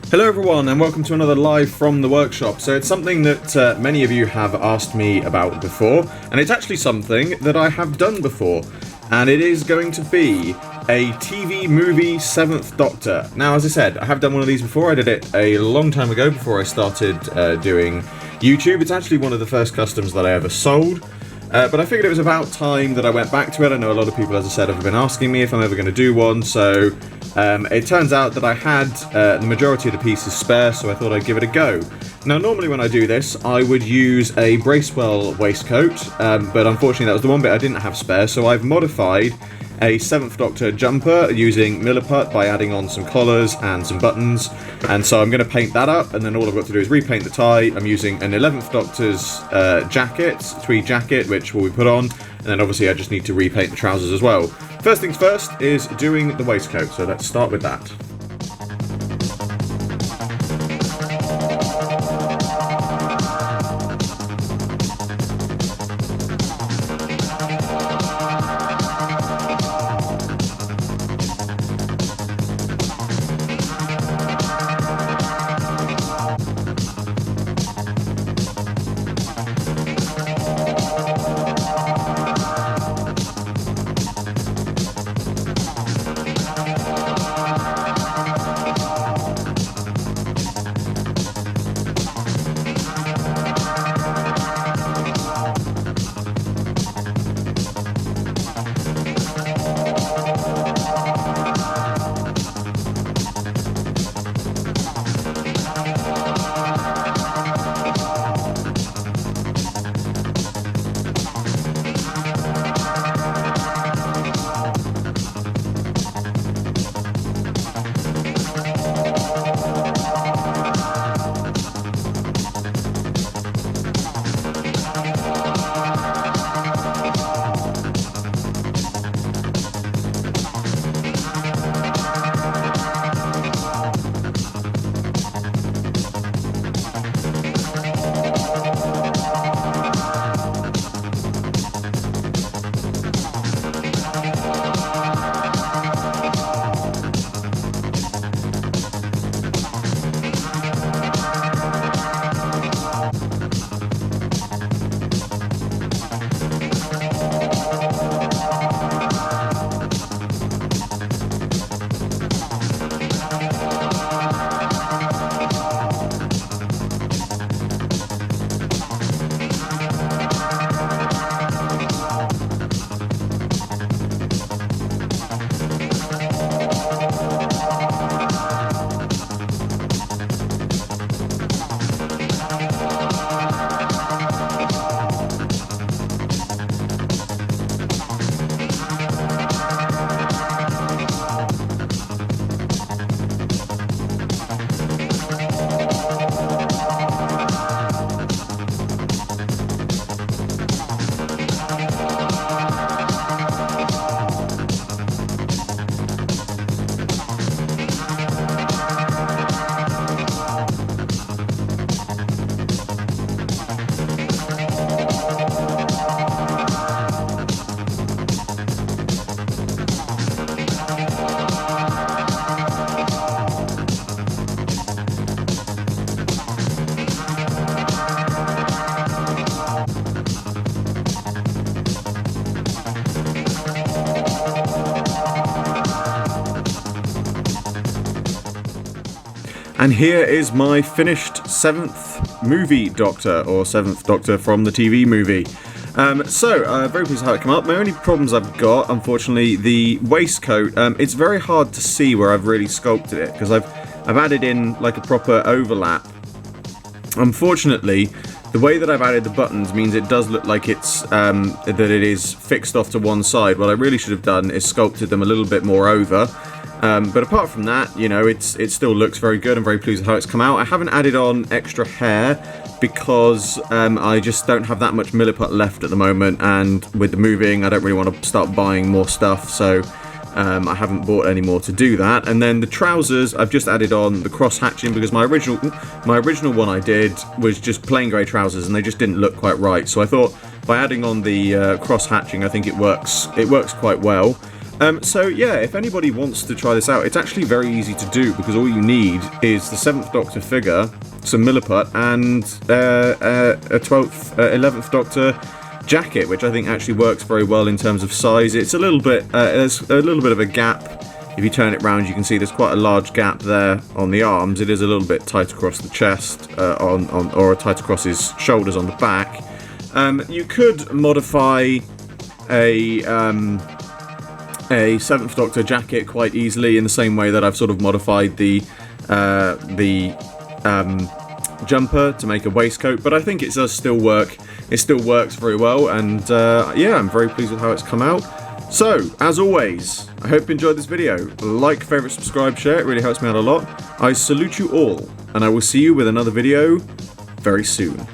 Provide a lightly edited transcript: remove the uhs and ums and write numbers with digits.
Hello everyone and welcome to another live from the workshop. So it's something that many of you have asked me about before, and it's actually something that I have done before, and it is going to be a TV movie 7th Doctor. Now, as I said, I have done one of these before. I did it a long time ago before I started doing YouTube. It's actually one of the first customs that I ever sold. But I figured it was about time that I went back to it. I know a lot of people, as I said, have been asking me if I'm ever going to do one, so it turns out that I had the majority of the pieces spare, so I thought I'd give it a go. Now, normally when I do this, I would use a Bracewell waistcoat, but unfortunately that was the one bit I didn't have spare, so I've modified a 7th Doctor jumper using Milliput by adding on some collars and some buttons, and so I'm going to paint that up, and then all I've got to do is repaint the tie. I'm using an 11th Doctor's jacket, tweed jacket, which will be put on, and then obviously I just need to repaint the trousers as well. First things first is doing the waistcoat, so let's start with that. And here is my finished 7th movie Doctor, or 7th Doctor from the TV movie. Very pleased with how it came up. My only problems I've got, unfortunately, the waistcoat, it's very hard to see where I've really sculpted it, because I've added in like a proper overlap. Unfortunately, the way that I've added the buttons means it does look like it's that it is fixed off to one side. What I really should have done is sculpted them a little bit more over. But apart from that, you know, it still looks very good. I'm very pleased with how it's come out. I haven't added on extra hair because I just don't have that much Milliput left at the moment, and with the moving, I don't really want to start buying more stuff, so I haven't bought any more to do that. And then the trousers, I've just added on the cross hatching because my original one I did was just plain grey trousers and they just didn't look quite right. So I thought by adding on the cross hatching, I think it works quite well. So yeah, if anybody wants to try this out, it's actually very easy to do because all you need is the 7th Doctor figure, some Milliput, and a 11th Doctor jacket, which I think actually works very well in terms of size. It's a little bit, there's a little bit of a gap. If you turn it round, you can see there's quite a large gap there on the arms. It is a little bit tight across the chest, or tight across his shoulders on the back. You could modify a 7th Doctor jacket quite easily in the same way that I've sort of modified the jumper to make a waistcoat, but I think it does still work. It still works very well, and yeah, I'm very pleased with how it's come out. So, as always, I hope you enjoyed this video. Like, favourite, subscribe, share, it really helps me out a lot. I salute you all, and I will see you with another video very soon.